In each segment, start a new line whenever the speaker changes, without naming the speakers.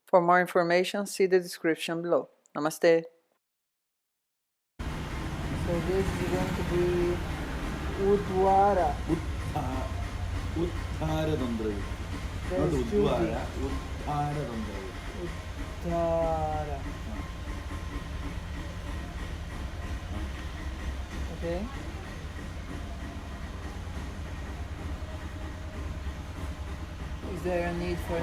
For more information, see the description below. Namaste. So this is going to be uddhāra.
Uddhāraḥ. Not uddhāra, uddhāraḥ.
Uddhāra. Okay. Is there a need for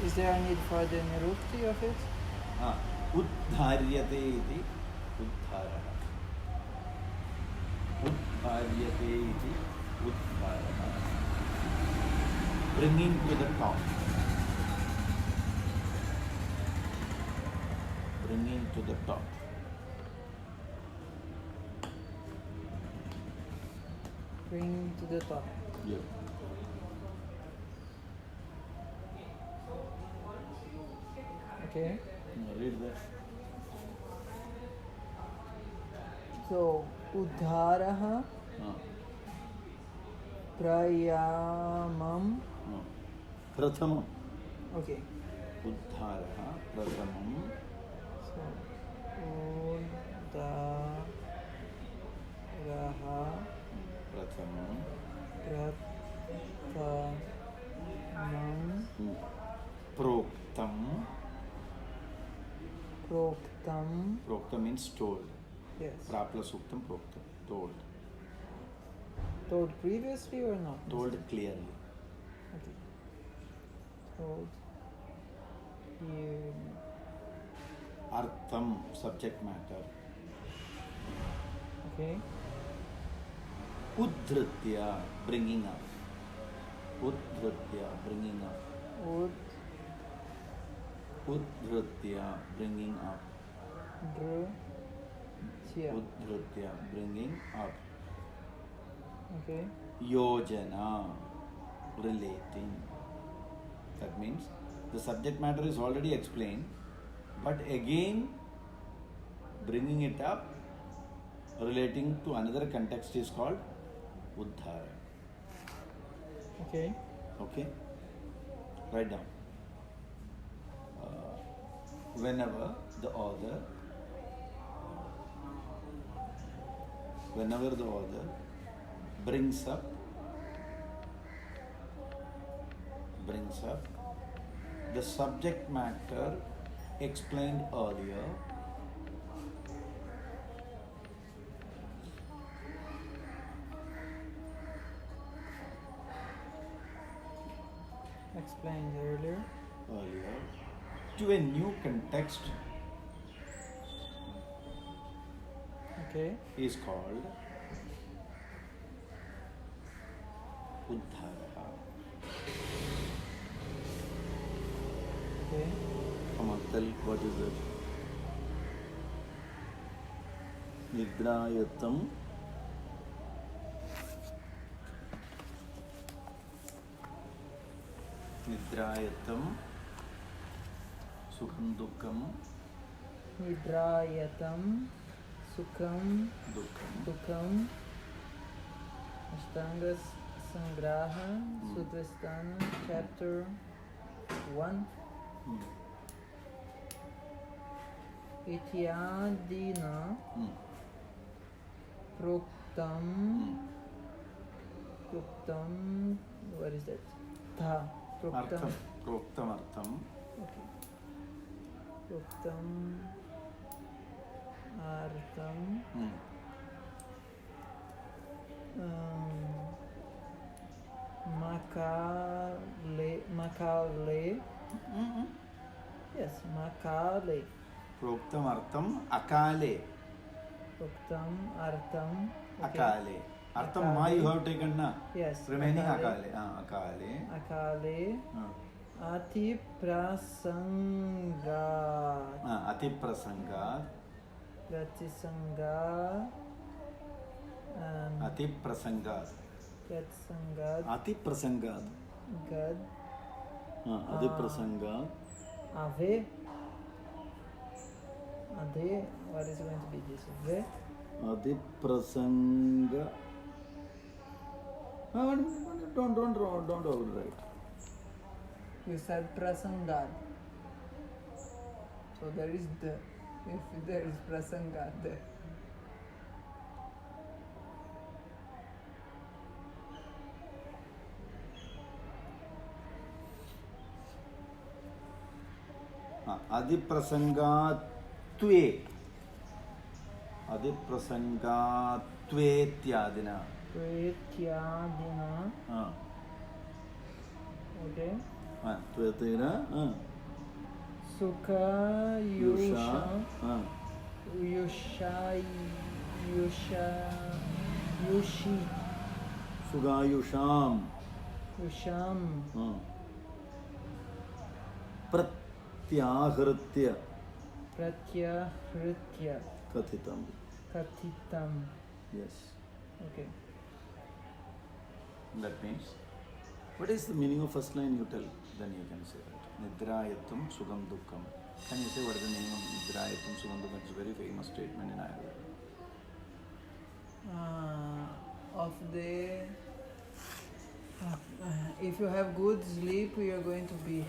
Is there a need for the nirukti of it?
Uddharyate iti uddhāraḥ. Uddharyate iti uddhāraḥ. Bringing to the top. Bringing to the top.
Bring to the top.
Yeah.
Okay.
Read that.
So uddhāraḥ prathamaṃ.
Prathamaṃ.
Okay.
Uddhāraḥ prathamaṃ.
So uddhāraḥ
Prathamaṃ.
prathamaṃ.
Proktam.
Proktam.
Proktam means told.
Yes.
Prapla sukhaṃ proktam. Told.
Told previously or not?
Told clearly.
Okay. Told clearly.
Artham, subject matter.
Okay.
Uddhṛtya, bringing up. Uddhṛtya, bringing up. Uddhṛtya, bringing up. Uddhṛtya, bringing up.
Okay.
Yojanā, relating. That means the subject matter is already explained, but again bringing it up, relating to another context is called uddhāra.
Okay.
Okay? Write down. Whenever the author brings up the subject matter explained earlier,
Explained earlier.
To a new context,
Okay.
is called uddhāraḥ.
Okay.
Come on, tell what is it? Nidrāyattaṃ. Nidrāyattaṃ. Sukhaṃ duḥkhaṃ.
Nidrāyattaṃ. Sukhaṃ. Duḥkhaṃ. Ashtangas Sangraha. Sutrasthana. Chapter 1. Ityādina. Proktam. What is that? Proktam.
Proktamarthuddhṛtya.
Okay. Proktam. Artam. Makale. Yes, makale.
Proktamarthuddhṛtya akale.
Proktam, artam. Okay.
Akale. Artham ma you have taken na?
Yes.
Remaining akale. Akale.
Akale. Ati prasangat.
Ati prasangat.
Pratisangat.
Ati prasangat.
Pratsangat.
Ati prasangat.
Gad.
Ati prasangat.
Ave. Ade. What is going to be this? Ve.
Ati prasanga. Don't overwrite.
You said prasangat. So there is the, if there is prasangat there.
Adiprasangatve. Adiprasangatvetyadina.
Twetyadina. Okay.
Tvetira.
Sukha yusha. Yushi.
Sugayusham.
Yusham.
Prathyahrृtya.
Prathyahrृtya.
Kathitam. Yes.
Okay.
That means, what is the meaning of first line you tell? Then you can say that. Nidrāyattaṃ sukhaṃ duḥkhaṃ. Can you say what is the meaning of nidrāyattaṃ sukhaṃ duḥkhaṃ? It's a very famous statement in Ayurveda.
Of the if you have good sleep, you are going to be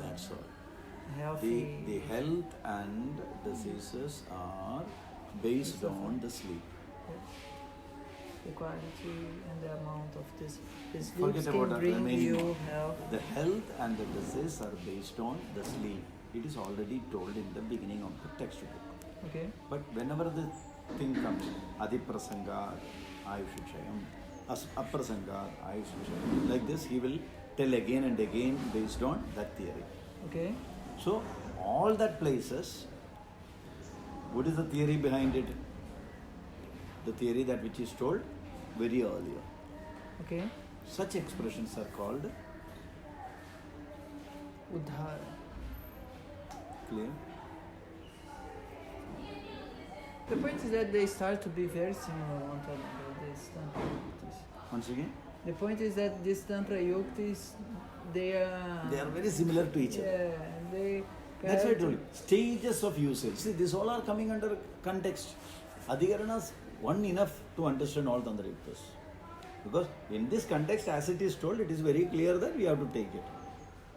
That's all.
healthy.
The health and diseases are based on the sleep.
The quality and the amount of this
Forget
sleep
about
can
the
bring
remaining
you
one.
health.
The health and the disease are based on the sleep. It is already told in the beginning of the textbook.
Okay.
But whenever the thing comes, adiprasangat ayushachayam, aprasangat ayushachayam, like this he will tell again and again based on that theory.
Okay.
So all that places, what is the theory behind it? The theory that which is told very earlier.
Okay.
Such expressions are called
Uddhāra.
clear.
The point is that they start to be very similar one to another, these Tantrayuktis.
Once again,
The point is that these Tantrayuktis, they are
very similar to each other.
Yeah, they.
That's why I told you. Stages of usage. See, these all are coming under context. Adhikaranas, one enough to understand all Tantrayuktas. Because in this context, as it is told, it is very clear that we have to take it.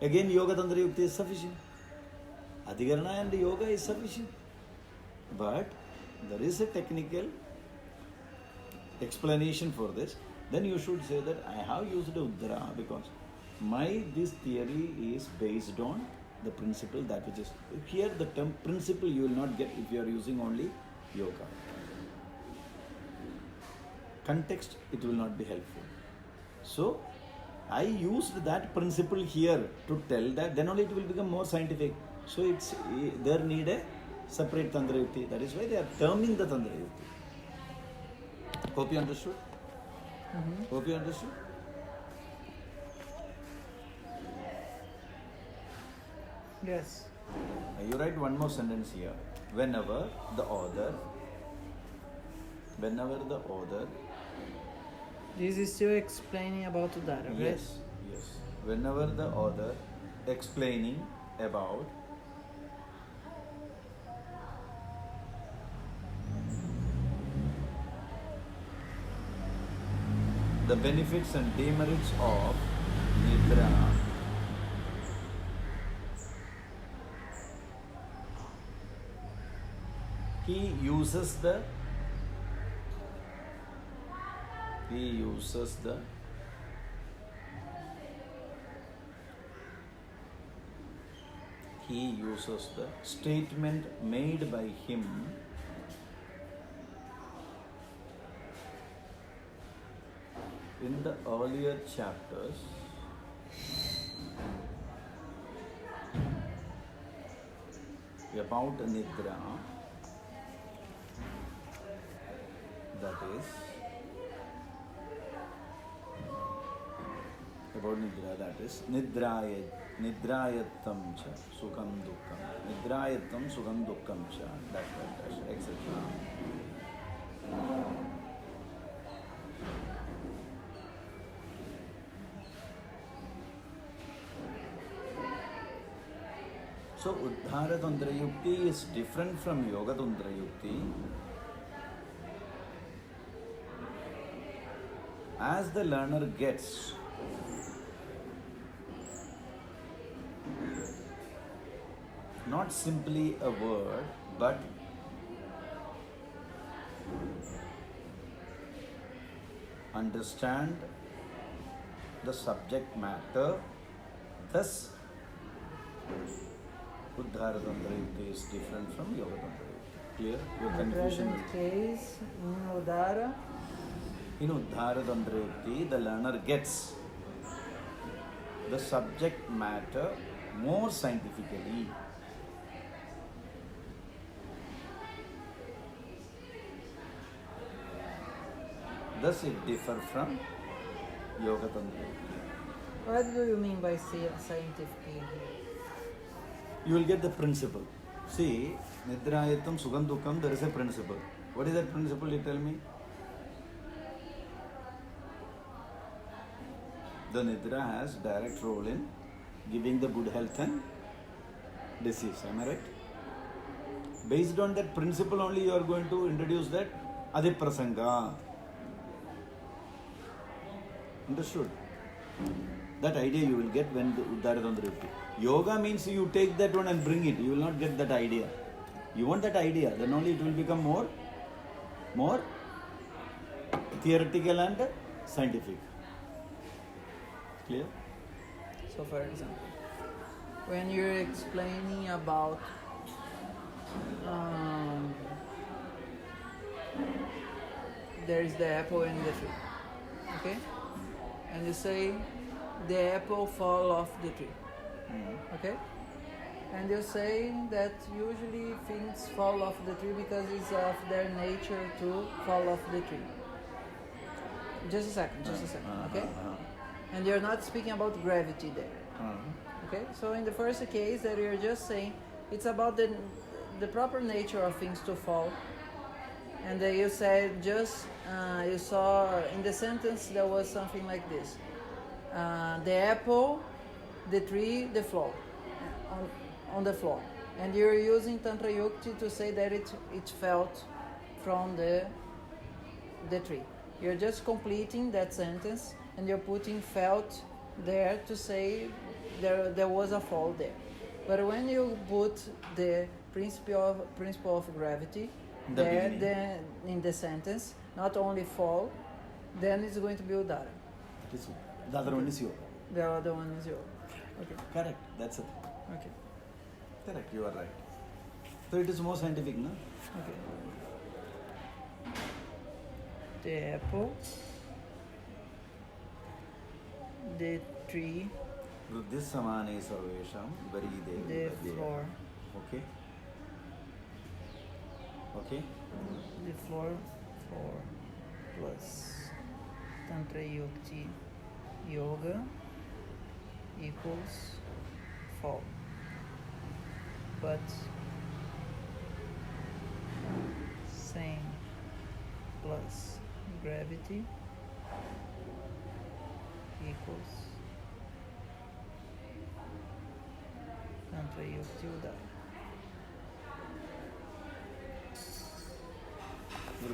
Again, Yoga Tantrayukti is sufficient. Adhikarana and Yoga is sufficient. But there is a technical explanation for this. Then you should say that I have used uddhāra because this theory is based on the principle that which is here. The term principle you will not get if you are using only yoga. Context, it will not be helpful. So I used that principle here to tell that, then only it will become more scientific. So it's there need a separate Tantrayukti. That is why they are terming the Tantrayukti. Hope you understood? Hope you understood?
Yes.
You write one more sentence here. Whenever the author
This is still explaining about uddhāra, right?
yes. Whenever the author explaining about the benefits and demerits of nidra, he uses the statement made by him in the earlier chapters about nidra, that is about nidra, that is nidrāyattaṃ cha sukhaṃ duḥkhaṃ, nidrāyattaṃ sukhaṃ duḥkhaṃ cha, etc. So uddhāra Tantrayukti is different from Yoga Tantrayukti. As the learner gets not simply a word, but understand the subject matter. Thus, uddhāraḥ is different from yojanā. Clear? Your
In the
confusion.
present case, in uddhāra,
In uddhāraḥ, the learner gets the subject matter more scientifically. Thus it differs from yojanā.
what do you mean by scientifically?
You will get the principle. See, nidrāyattaṃ, sukhaṃ, duḥkhaṃ, there is a principle. What is that principle, you tell me? The nidra has direct role in giving the good health and disease. Am I right? Based on that principle only, you are going to introduce that adiprasanga. Understood? That idea you will get when the uddhāraḥ. Yoga means you take that one and bring it. You will not get that idea. You want that idea, then only it will become more theoretical and scientific. Clear?
So, for example, when you're explaining about there is the apple and the tree, okay? And you say the apple fall off the tree, okay? And you say that usually things fall off the tree because it's of their nature to fall off the tree. Just a second, okay? And you're not speaking about gravity there. Okay? So in the first case that you're just saying, it's about the proper nature of things to fall. And you said just, you saw in the sentence there was something like this. The apple, the tree, the floor. On the floor. And you're using Tantrayukti to say that it felt from the tree. You're just completing that sentence and you're putting felt there to say there was a fall there. But when you put the principle of gravity there in the sentence, not only fall, then it's going to be uddhāra.
The other one is yoga.
The other one is yoga. Okay.
Correct. That's it.
Okay.
Correct. You are right. So it is more scientific, no?
Okay. The apple, the tree,
This samane sarvesham
the floor.
Okay. Okay.
The floor 4 plus Tantrayukti yoga equals fall. But same plus gravity equals Tantrayukti uddhāra.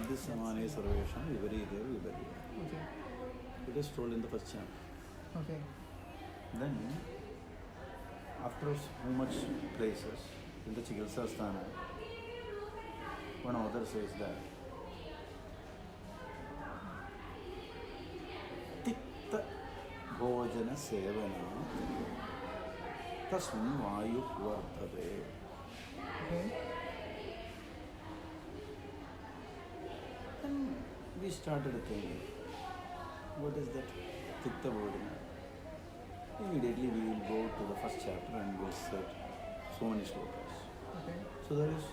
This samane sarvesham viparīta.
Okay.
It is told in the first chapter.
Okay.
Then, after so much places, in the Chikitsa Sthana, one author says that Tikta Bhojana Sevana Tasmin Vayu Vardhate.
Okay.
Then we started thinking, what is that Tikta Bhojana? Immediately we will go to the first chapter and we'll set so many slokas.
Okay.
So there is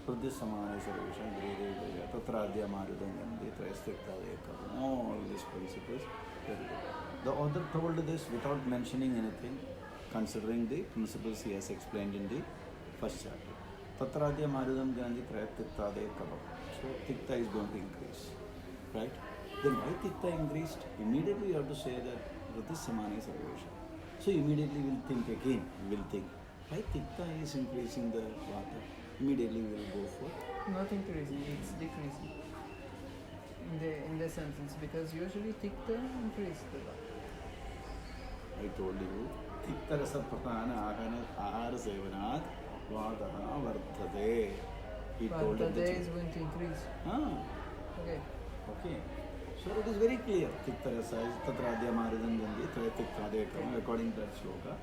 Prathamaṃ samane sarvesham nidrāyattaṃ tatrādhya marudam nidrāyattaṃ, all these principles. The author told this without mentioning anything, considering the principles he has explained in the first chapter. Tatrādhya marudam nidrāyattaṃ. So tikta is going to increase, right? Then why tikta increased? Immediately you have to say that prathamaṃ samane sarvesham. So immediately we will think again, why tikta is increasing the vata? Immediately we will go for
Not increasing, it's decreasing in the sentence, because usually tikta increases the vata.
I told you, tikta rasa pratana ahara sevanat Vadaha vartate. He told
But
at
the
the
day is going to increase. Okay.
Okay. So it is very clear. Tiktarasa is Tatradya Maridam Gandhi, Tikradekam. According to that shloka,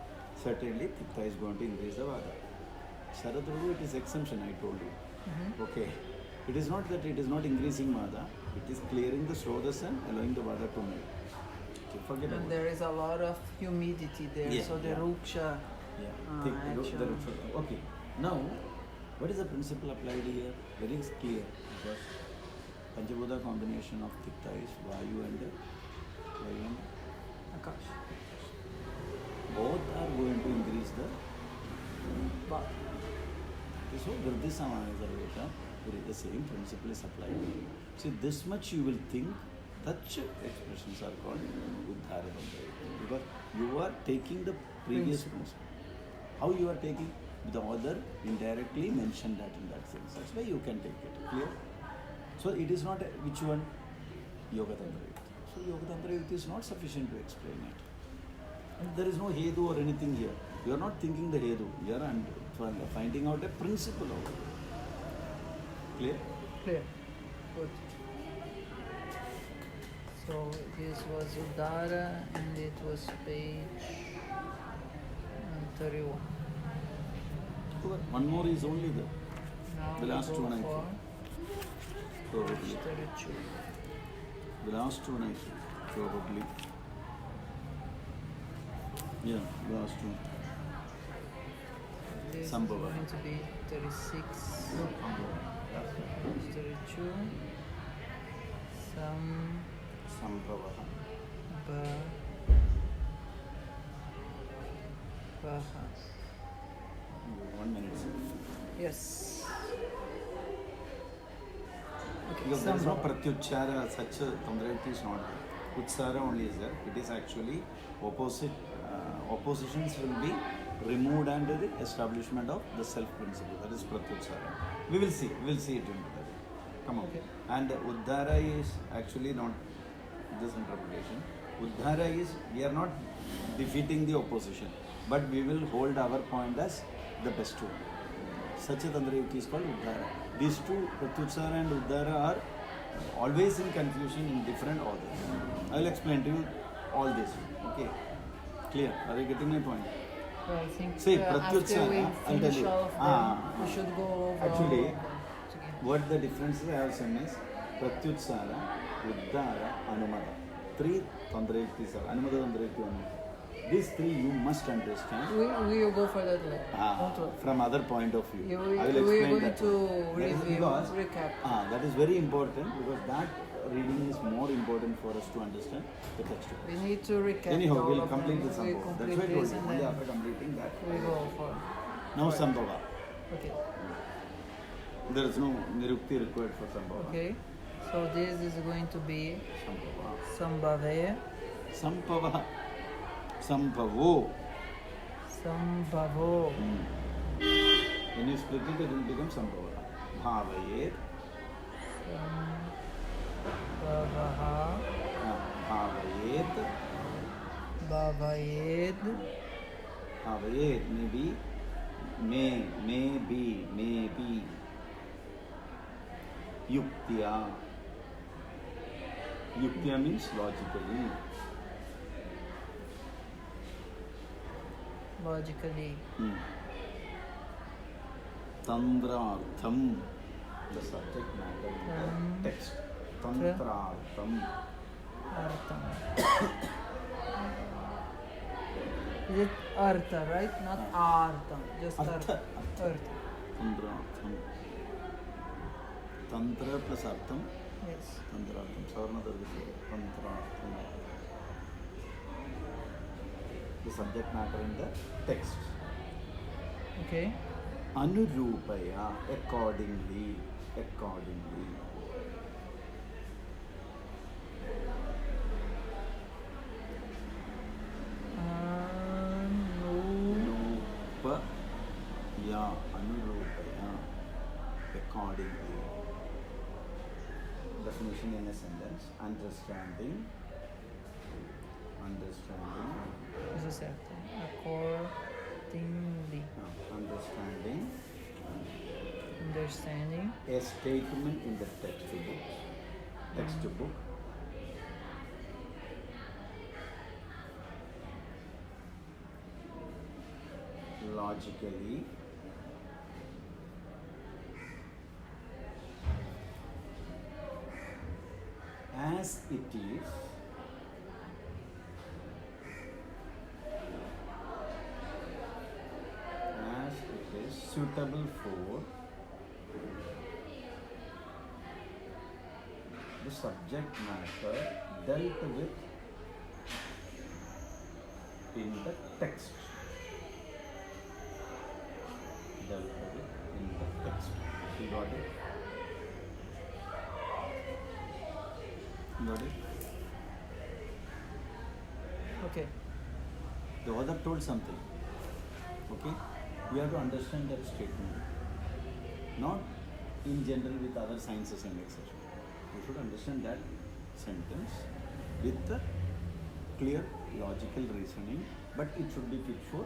certainly Tikta is going to increase the Vada. Sharadrudu, it is exemption, I told you. Okay. It is not that it is not increasing Vada, it is clearing the Srodas and allowing the Vada to move. Okay, forget about
And there is a lot of humidity there,
Yeah,
so the
yeah.
ruksha. Action.
Okay. Now, what is the principle applied here? Very clear. Because Panchabhuta combination of Tikta is Vayu and
Akash.
both are going to increase the
But
so Vriddhi Samana Sarveta, the same principle is applied. See, this much you will think such expressions are called uddhāra. Because you are taking the previous principle. How you are taking? The author indirectly mentioned that in that sense. That's why you can take it. Clear? So it is not which one? Yoga Tantrayukti. So Yoga Tantrayukti is not sufficient to explain it. And there is no hedu or anything here. You are not thinking the hedu. You are finding out a principle of it. Clear?
clear. Good. So this was uddhāra and it was page 31.
One more is only the
Now
The
we
last
go
one, I
for
probably.
page 32.
The last one I think, probably. Yeah, the last one.
This
Sambhava.
is going to be 36, 32.
Sambhavaha.
Baha.
1 minute.
Yes. Okay.
Because there is no
Sambhava.
pratyuchara, such a Tantrayukti is not there. Uddhāra only is there. It is actually opposite. Oppositions will be removed under the establishment of the self principle. That is pratyuchara. We will see. We will see it in that. Come on.
Okay.
And uddhāra is actually not this interpretation. Uddhāra is, we are not defeating the opposition, but we will hold our point as the best one. Such a Tantrayukti is called uddhāra. These two, pratyuchara and uddhāra, are always in confusion in different orders. I will explain to you all this. Okay? Clear? Are you getting my point?
So I think
See,
after we
pratyuchara, I'll
finish
tell you.
all of them, we should go over
Actually,
all
what the differences I have seen is pratyuchara, uddhāra, anumada. Three Tantrayuktis are Anumada Tantrayukti only. These three you must understand.
We will go for that later. Don't worry.
From other point of view.
We
I
are
will explain
going
that.
to
That is
review,
because,
recap.
that is very important because that reading is more important for us to understand the text.
We need to recap.
Anyhow,
all
we'll
of
complete
them.
the
We
Sambhava. That's
complete
why I told
this
you.
and
Only
then
after completing that.
we go for.
Now Sambhava.
Okay.
There is no nirukti required for Sambhava.
Okay. So this is going to be
Sambhava.
Sambhave.
Sambhava. Sambhavo.
Sambhavo.
When you split it, it will become Sambhava. Bhavayet.
Bhavaha.
Bhavayet.
Bhavayed.
Bhavayet may be. Yuktya. Yuktya means logically.
Logically.
Tantrāyattaṃ, the subject matter in the text. Tantrāyattaṃ.
Artha. Is it Artha, right? Not Artha. Just
Artha.
Artha. Artha.
Tantrāyattaṃ. Tantra plus artham.
Yes.
Tantrāyattaṃ. Savarna Tantrāyattaṃ. The subject matter in the text.
Okay.
Anurupaya, accordingly. Anurupaya, accordingly. Definition in a sentence: understanding.
Cosa certo? Understanding.
A statement in the textbook. Logically. As it is. Suitable for the subject matter dealt with in the text. You got it? Got it?
Okay.
The author told something. Okay? We have to understand that statement. Not in general with other sciences and etc. We should understand that sentence with the clear logical reasoning, but it should be fit for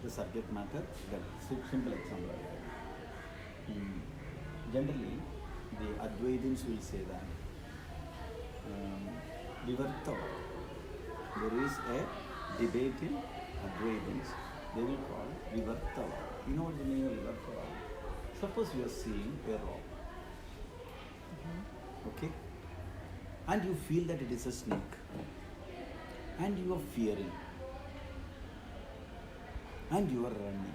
the subject matter. That's a simple example. Generally, the Advaitins will say that Vivartava. There is a debate in Advaitins. They will call Vivartava. You know what the meaning of Vivartava? Suppose you are seeing a rock. Okay? And you feel that it is a snake. And you are fearing. And you are running.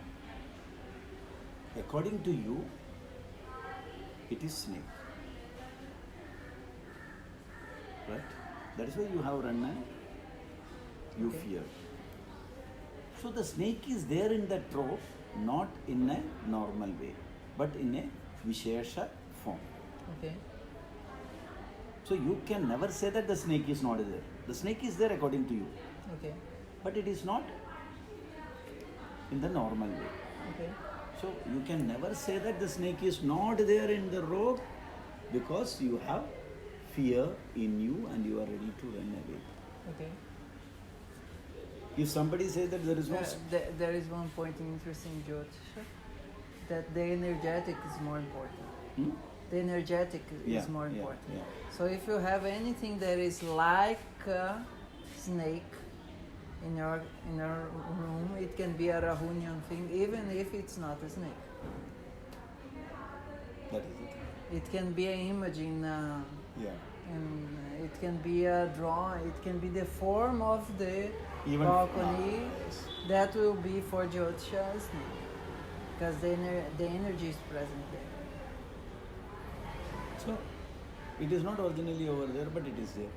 According to you, it is snake. Right? That is why you have run and you fear. So the snake is there in that rope, not in a normal way, but in a Vishesha form.
Okay.
So you can never say that the snake is not there. The snake is there according to you.
Okay.
But it is not in the normal way.
Okay.
So you can never say that the snake is not there in the rope because you have fear in you and you are ready to run away.
Okay.
If somebody says that there is no...
There is one point interesting, Jyotisha, that the energetic is more important. The energetic is more important.
Yeah.
So if you have anything that is like a snake in your room, it can be a Rahunian thing, even if it's not a snake.
That is it.
It can be an image in... And it can be a drawing, it can be the form of the balcony that will be for Jyotisha snake, because the energy is present there.
So, it is not originally over there, but it is there.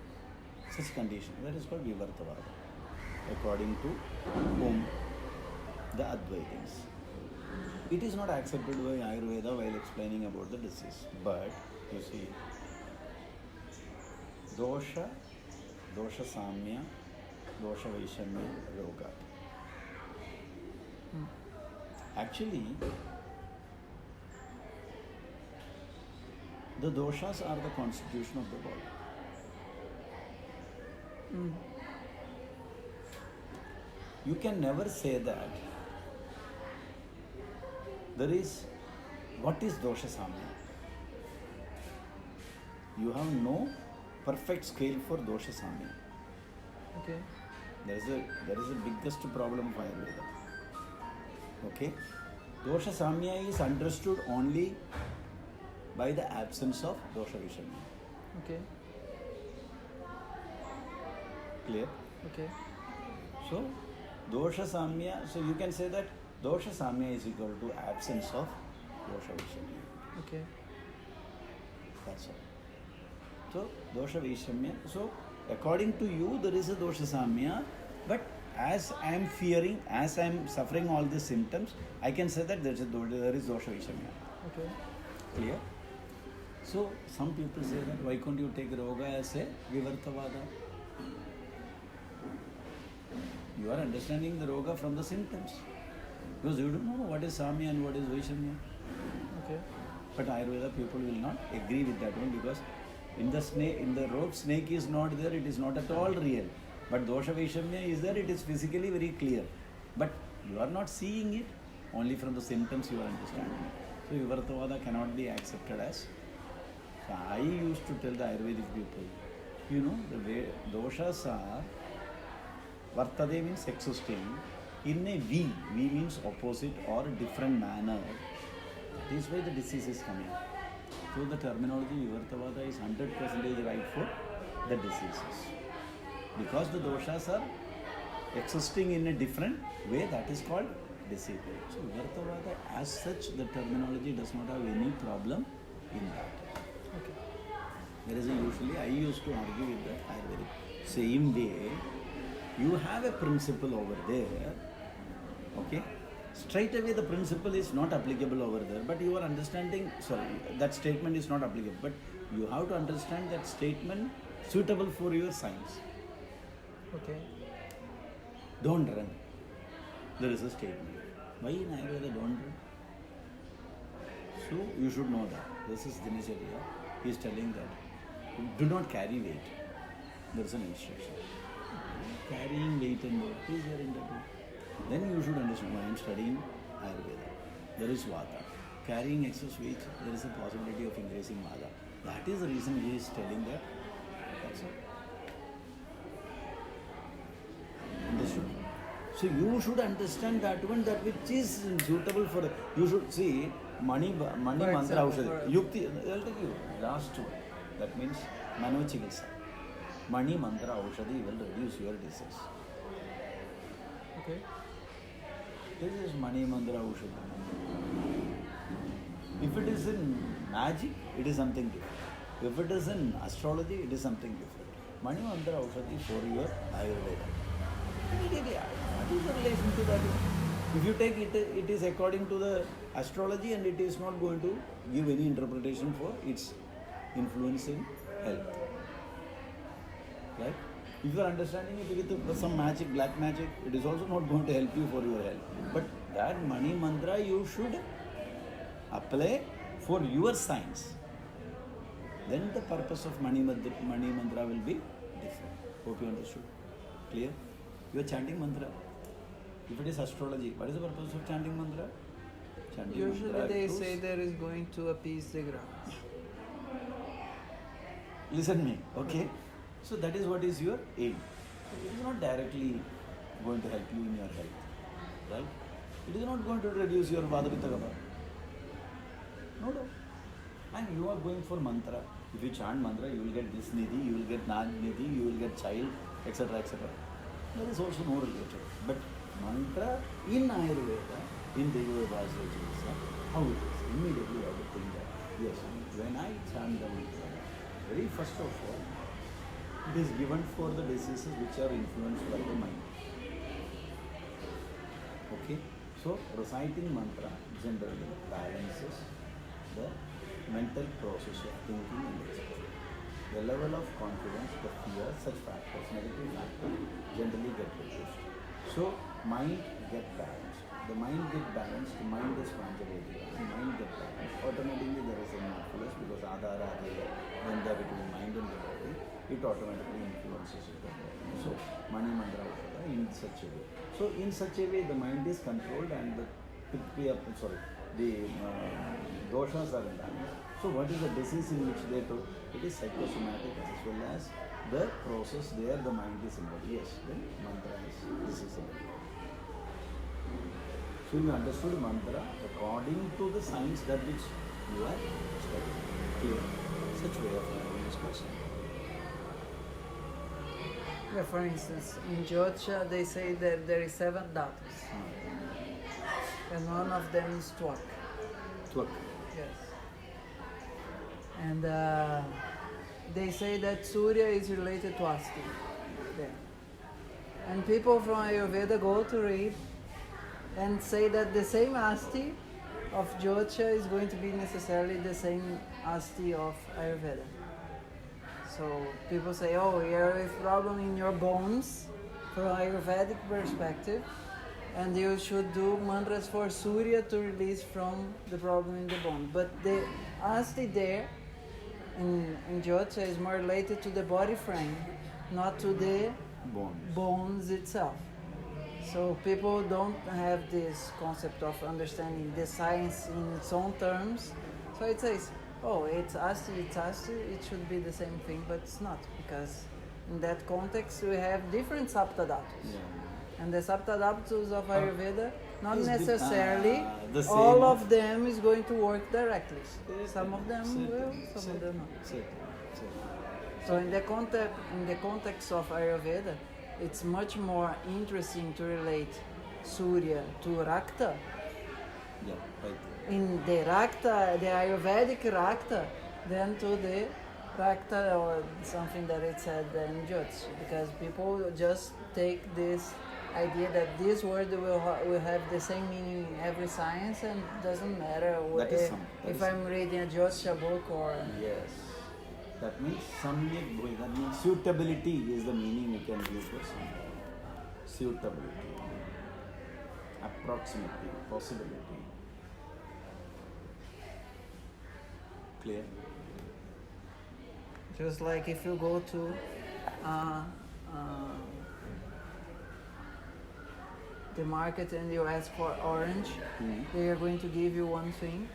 Such condition. That is called Vivartavada, according to whom? The Advaitins. It is not accepted by Ayurveda while explaining about the disease. But, you see, Dosha Samya, Dosha Vaishamya, Roga. Actually, the doshas are the constitution of the body. You can never say that there is, what is dosha samya? You have no perfect scale for dosha samya.
Okay.
There is a biggest problem of Ayurveda. Okay? Dosha samya is understood only by the absence of dosha vishamya.
Okay.
Clear?
Okay.
So, dosha samya, so you can say that dosha samya is equal to absence of dosha vishamya.
Okay.
That's all. So, dosha vishamya. So, according to you, there is a dosha samya, but as I am fearing, as I am suffering all these symptoms, I can say that there is dosha vishamya.
Okay.
Clear? So, some people say that why can't you take Roga as a Vivartavada? You are understanding the Roga from the symptoms. Because you don't know what is Samya and what is Vaishamya.
Okay.
But Ayurveda people will not agree with that one because in the rope snake is not there, it is not at all real. But Dosha Vaishamya is there, it is physically very clear. But You are not seeing it, only from the symptoms you are understanding it. So Vivartavada cannot be accepted as. So I used to tell the Ayurvedic people, you know, the way doshas are, Vartade means existing, in a V means opposite or different manner. That is why the disease is coming. So the terminology Vivartavada is 100% right for the diseases. Because the doshas are existing in a different way, that is called disease. So Vivartavada as such, the terminology does not have any problem in that.
Okay.
Whereas usually I used to argue with the Ayurvedic. Same way, you have a principle over there, okay? Straight away the principle is not applicable over there, but you are understanding, that statement is not applicable, but you have to understand that statement suitable for your science.
Okay.
Don't run. There is a statement. Why in Ayurveda don't run? So you should know that. This is Dinacharya. He is telling that do not carry weight. There is an instruction. Carrying weight and weight is there in that. Then you should understand why I am studying Ayurveda. There is Vata. Carrying excess weight, there is a possibility of increasing Vata. That is the reason he is telling that. That's all. Understood? So you should understand that one, that which is suitable for. You should see Mani Mantra Aushadhi. Yukti, I'll tell you, last one. That means Mano Chikitsa. Mani Mantra Aushadhi will reduce your disease.
Okay.
This is Mani Mantra Aushadhi. If it is in magic, it is something different. If it is in astrology, it is something different. Mani Mantra Aushadhi for your Ayurveda. What is the relation to that? If you take it, it is according to the astrology and it is not going to give any interpretation for its influence in health. Right? If you are understanding it with some magic, black magic, it is also not going to help you for your health. But that Mani Mantra you should apply for your science. Then the purpose of Mani Mantra will be different. Hope you understood. Clear? You are chanting mantra. If it is astrology, what is the purpose of chanting mantra? Chanting
Usually
mantra
they say there is going to appease the grounds.
Listen me, okay? So that is what is your aim. It is not directly going to help you in your health, right? It is not going to reduce your Vata Pitta Kapha. No. And you are going for mantra. If you chant mantra, you will get this nidhi, you will get nad nidhi, you will get child, etc., etc. That is also no related. But mantra in Ayurveda, in Ayurveda, how it is? Immediately I would think that, yes, when I chant the mantra, very first of all, it is given for the diseases which are influenced by the mind. Okay? So, reciting mantra generally balances the mental process of thinking and expression. The level of confidence, the fear, such factors, negative factors generally get reduced. So, mind get balanced. The mind get balanced, the mind is conservative, the mind get balanced. Automatically there is a mindfulness because āyurveda, when they are between mind and the body, it automatically influences the body. So, Mani Mantra in such a way. So, in such a way the mind is controlled and the doshas are in balance. So what is the disease in which they took? It is psychosomatic as well as the process there, the mind is involved. Yes, then mantra is disease involved. So you understood mantra according to the science that which you are studying. Clear? Such way of learning this question.
Yeah, for instance, in Jyotisha they say that there is 7 dhatus. And one of them is Twak.
Twak.
Yes. And they say that Surya is related to Asti. There. And people from Ayurveda go to read and say that the same Asti of Jyotisha is going to be necessarily the same Asti of Ayurveda. So people say, oh, you have a problem in your bones from Ayurvedic perspective, and you should do mantras for Surya to release from the problem in the bone. But the Asti there in Jyotisha is more related to the body frame, not to the bones itself. So people don't have this concept of understanding the science in its own terms. So it says, oh, it's asti, it should be the same thing, but it's not, because in that context we have different saptadhatus.
Yeah.
And the saptadhatus of Ayurveda, not
Is
necessarily
the same.
all of them is going to work directly. Some of them will, some of them not. So in the context of Ayurveda, it's much more interesting to relate Surya to Rakta.
Yeah, right.
In the Rakta, the Ayurvedic Rakta, than to the Rakta or something that it said in Jyotish. Because people just take this idea that this word will have the same meaning in every science, and doesn't matter if I'm reading a Jyotish book or...
Yes. That means samyak bhuvi. That means suitability is the meaning you can give for something. Suitability. Approximately. Possibility. Clear?
Just like if you go to the market and you ask for orange, they are going to give you one thing.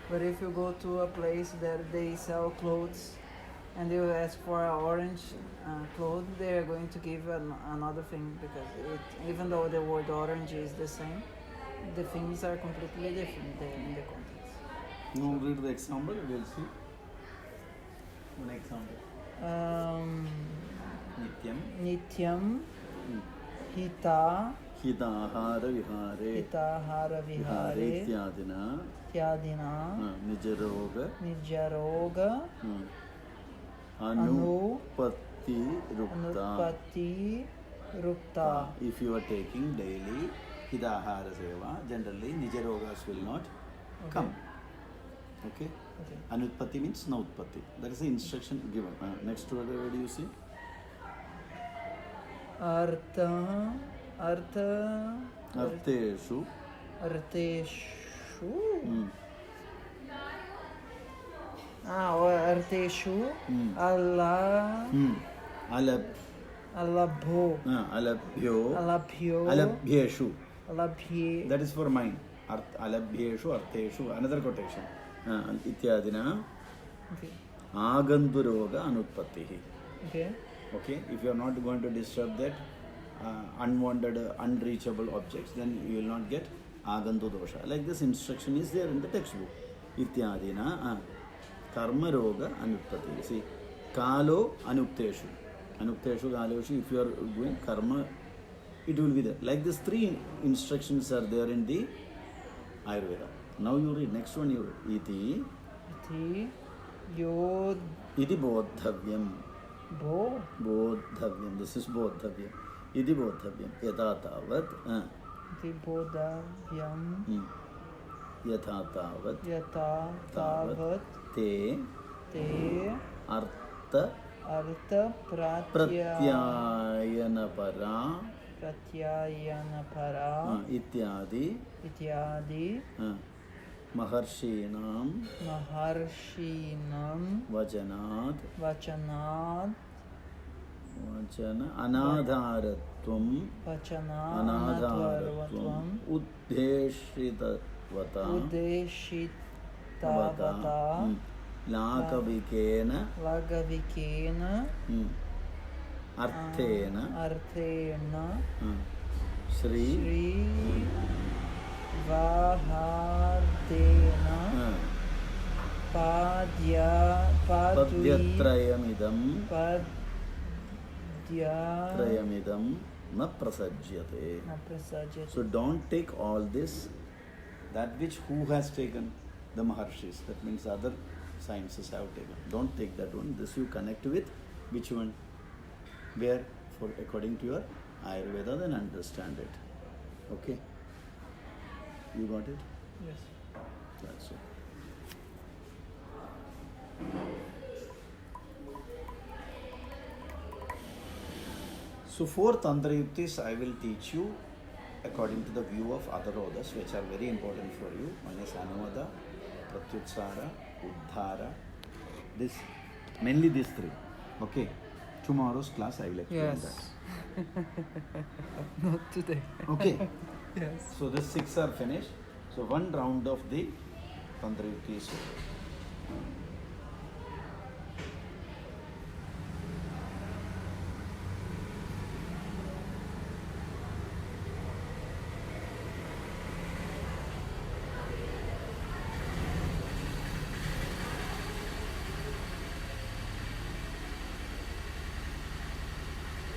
But if you go to a place that they sell clothes and you ask for an orange cloth, they are going to give another thing, because even though the word orange is the same, the things are completely different there in the context.
You read the example, we'll see. One example.
Nityam hita
Hidahara vihare
hitahara vihare tyadina nijaroga
anupatti rukta. If you are taking daily hidahara seva, generally nijarogas will not come. Okay? Anutpatti means no utpatti. That is the instruction given. Next word, where do you see? Arteshu.
Arteshu
alabhyeshu. That is for mind. Alabhyeshu, arteshu. Another quotation. Ityadina. Aganturoga anutpattihi. Okay. If you are not going to disturb that unwanted, unreachable objects, then you will not get agantu dosha. Like this instruction is there in the textbook. Ityadina karma roga anutpatti. See, kalo anukteshu. Anukteshu, kaloshu, if you are doing karma, it will be there. Like this, three instructions are there in the Ayurveda. Now you read, next one you read. Iti bodhavyam. Bodhavyam. This is bodhavyam. Iti bodhavyam. Yatha tavat.
Iti bodhavyam.
Yatha tavat. Te. Artha pratyayana para. Ityadi. Maharshinam Vajanad Anadhārattvam Uddheshitavata Lagavikena Arthena Sri Vahardena Padytrayamidam na prasajyate. So don't take all this, that which who has taken, the Maharshis, that means other sciences have taken. Don't take that one. This you connect with which one? Where? For according to your Ayurveda, then understand it. Okay? You got it?
Yes.
That's it. So 4 Tantrayuktis I will teach you according to the view of other orders, which are very important for you. One is Anuvada, Pratyutsara, Uddhāra. Mainly these 3. Okay. tomorrow's class I will explain
Yes.
that.
Not today.
Okay.
Yes.
So the 6 are finished. So one round of the Tantrayukti is over.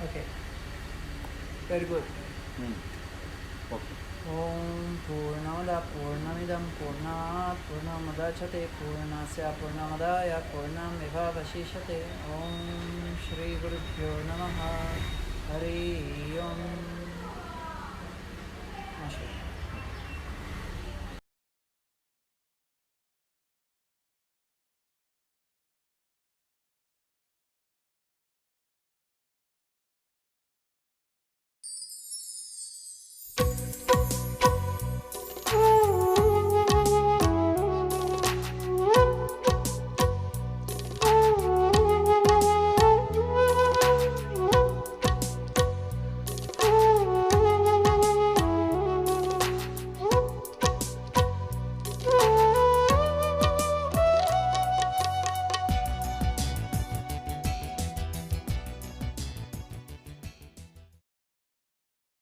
Okay. Very good.
Okay.
Om Purnamada Purnamidam Purnat Purnamadachate Purnasya Purnamadaya Purnameva Vashishate. Om Shri Gurubhyo Namaha. Hari Om.